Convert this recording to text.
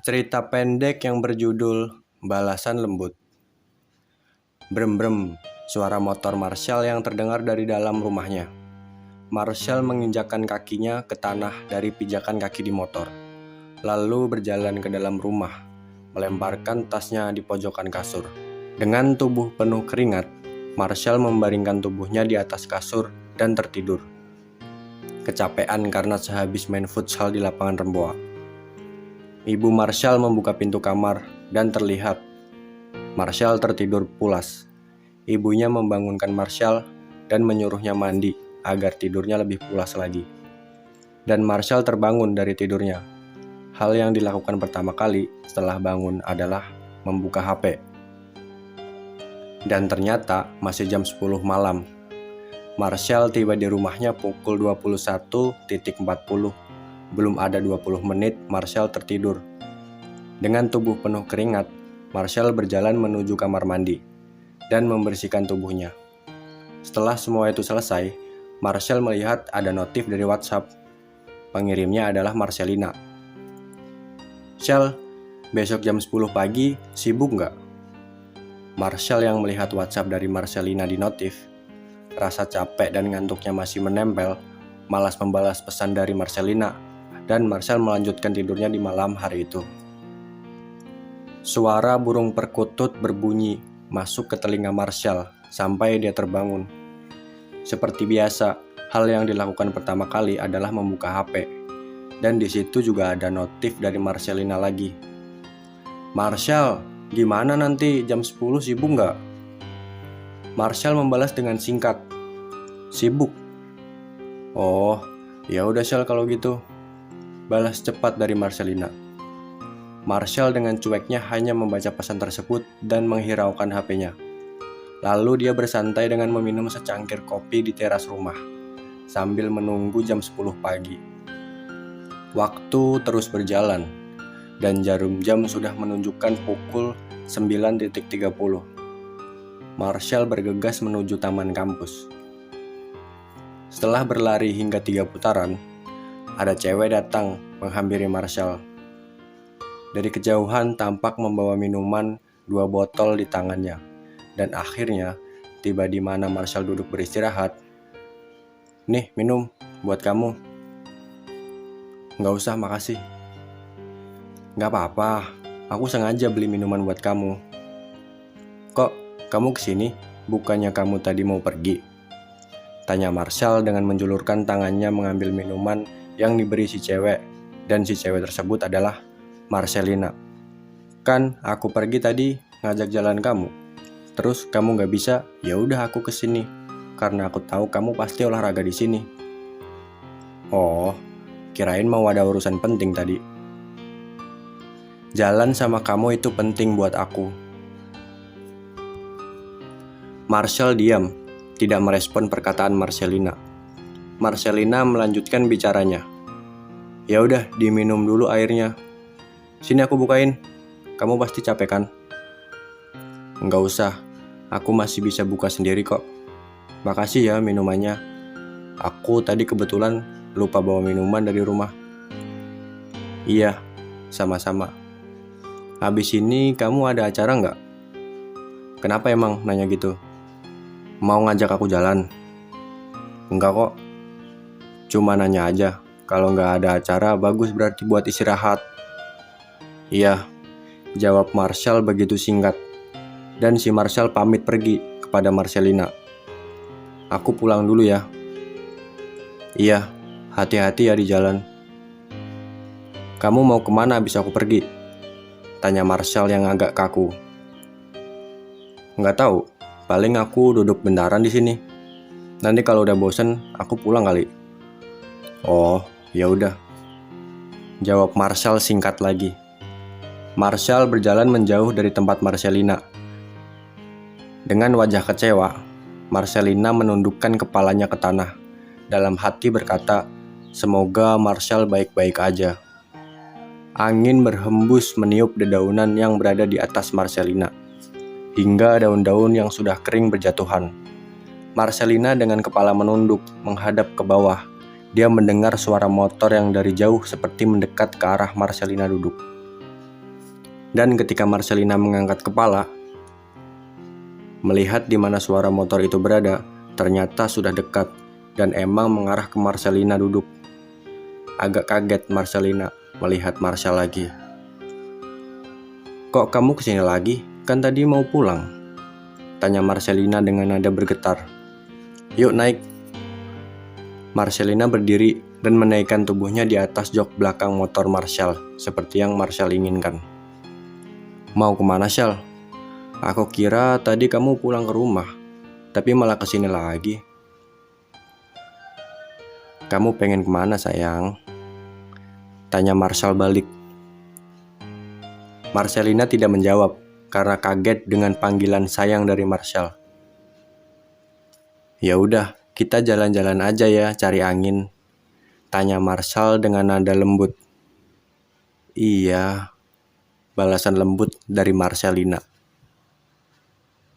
Cerita pendek yang berjudul Balasan Lembut. Brem-brem, suara motor Marshall yang terdengar dari dalam rumahnya. Marshall menginjakkan kakinya ke tanah dari pijakan kaki di motor, lalu berjalan ke dalam rumah, melemparkan tasnya di pojokan kasur. Dengan tubuh penuh keringat, Marshall membaringkan tubuhnya di atas kasur dan tertidur. Kecapean karena sehabis main futsal di lapangan Remboa. Ibu Marshall membuka pintu kamar dan terlihat Marshall tertidur pulas. Ibunya membangunkan Marshall dan menyuruhnya mandi agar tidurnya lebih pulas lagi. Dan Marshall terbangun dari tidurnya. Hal yang dilakukan pertama kali setelah bangun adalah membuka HP. Dan ternyata masih jam 10 malam. Marshall tiba di rumahnya pukul 21.40. Belum ada 20 menit Marshall tertidur. Dengan tubuh penuh keringat, Marshall berjalan menuju kamar mandi dan membersihkan tubuhnya. Setelah semua itu selesai, Marshall melihat ada notif dari WhatsApp. Pengirimnya adalah Marcelina. "Shell, besok jam 10 pagi, sibuk nggak?" Marshall yang melihat WhatsApp dari Marcelina di notif, rasa capek dan ngantuknya masih menempel, malas membalas pesan dari Marcelina, dan Marshall melanjutkan tidurnya di malam hari itu. Suara burung perkutut berbunyi masuk ke telinga Marshall sampai dia terbangun. Seperti biasa, hal yang dilakukan pertama kali adalah membuka HP. Dan di situ juga ada notif dari Marcelina lagi. "Marshall, gimana nanti jam 10 sibuk nggak?" Marshall membalas dengan singkat, "Sibuk." "Oh, ya udah Shell kalau gitu," balas cepat dari Marcelina. Marshall dengan cueknya hanya membaca pesan tersebut dan menghiraukan HP-nya. Lalu dia bersantai dengan meminum secangkir kopi di teras rumah, sambil menunggu jam 10 pagi. Waktu terus berjalan, dan jarum jam sudah menunjukkan pukul 9.30. Marshall bergegas menuju taman kampus. Setelah berlari hingga 3 putaran, ada cewek datang menghampiri Marshall. Dari kejauhan tampak membawa minuman 2 botol di tangannya. Dan akhirnya tiba di mana Marshall duduk beristirahat. "Nih minum, buat kamu." "Nggak usah makasih." "Nggak apa-apa, aku sengaja beli minuman buat kamu." "Kok kamu kesini? Bukannya kamu tadi mau pergi?" tanya Marshall dengan menjulurkan tangannya mengambil minuman yang diberi si cewek. Dan si cewek tersebut adalah Marcelina. "Kan aku pergi tadi ngajak jalan kamu. Terus kamu nggak bisa, ya udah aku kesini karena aku tahu kamu pasti olahraga di sini." "Oh, kirain mau ada urusan penting tadi." "Jalan sama kamu itu penting buat aku." Marshall diam, tidak merespon perkataan Marcelina. Marcelina melanjutkan bicaranya. "Ya udah, diminum dulu airnya. Sini aku bukain. Kamu pasti capek kan?" "Nggak usah, aku masih bisa buka sendiri kok. Makasih ya minumannya. Aku tadi kebetulan lupa bawa minuman dari rumah." "Iya, sama-sama. Habis ini kamu ada acara nggak?" "Kenapa emang nanya gitu? Mau ngajak aku jalan?" "Enggak kok. Cuma nanya aja. Kalau nggak ada acara, bagus berarti buat istirahat." "Iya," jawab Marshall begitu singkat. Dan si Marshall pamit pergi kepada Marcelina. "Aku pulang dulu ya." "Iya, hati-hati ya di jalan." "Kamu mau kemana abis aku pergi?" tanya Marshall yang agak kaku. "Nggak tahu, paling aku duduk bentaran di sini. Nanti kalau udah bosen, aku pulang kali." "Oh, ya udah," jawab Marshall singkat lagi. Marshall berjalan menjauh dari tempat Marcelina. Dengan wajah kecewa, Marcelina menundukkan kepalanya ke tanah. Dalam hati berkata, semoga Marshall baik-baik aja. Angin berhembus meniup dedaunan yang berada di atas Marcelina, hingga daun-daun yang sudah kering berjatuhan. Marcelina dengan kepala menunduk menghadap ke bawah. Dia mendengar suara motor yang dari jauh seperti mendekat ke arah Marcelina duduk. Dan ketika Marcelina mengangkat kepala, melihat di mana suara motor itu berada, ternyata sudah dekat dan emang mengarah ke Marcelina duduk. Agak kaget Marcelina melihat Marshall lagi. "Kok kamu kesini lagi? Kan tadi mau pulang," tanya Marcelina dengan nada bergetar. "Yuk naik." Marcelina berdiri dan menaikkan tubuhnya di atas jok belakang motor Marshall seperti yang Marshall inginkan. "Mau kemana, Shal? Aku kira tadi kamu pulang ke rumah, tapi malah kesini lagi." "Kamu pengen kemana, sayang?" tanya Marshall balik. Marcelina tidak menjawab karena kaget dengan panggilan sayang dari Marshall. "Ya udah, kita jalan-jalan aja ya, cari angin," tanya Marshall dengan nada lembut. "Iya," balasan lembut dari Marcelina.